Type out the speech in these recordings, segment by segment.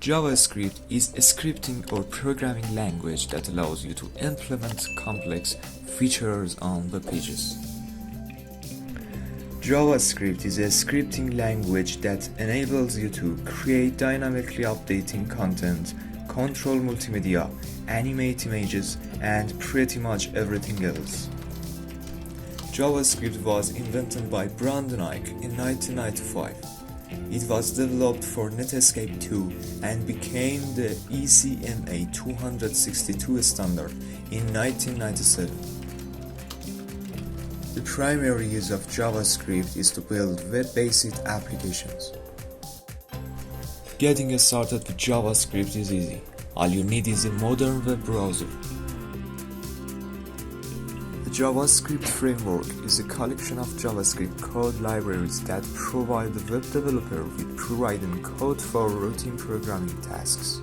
JavaScript is a scripting or programming language that allows you to implement complex features on web pages. JavaScript is a scripting language that enables you to create dynamically updating content, control multimedia, animate images, and pretty much everything else. JavaScript was invented by Brandon Ike in 1995. It was developed for Netscape 2 and became the ECMA 262 standard in 1997. The primary use of JavaScript is to build web-based applications. Getting started with JavaScript is easy. All you need is a modern web browser. The JavaScript framework is a collection of JavaScript code libraries that provide the web developer with pre-written code for routine programming tasks.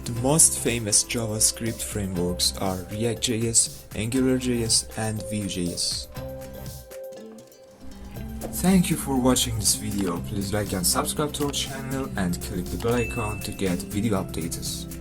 The most famous JavaScript frameworks are React.js, AngularJS, and Vue.js. Thank you for watching this video. Please like and subscribe to our channel and click the bell icon to get video updates.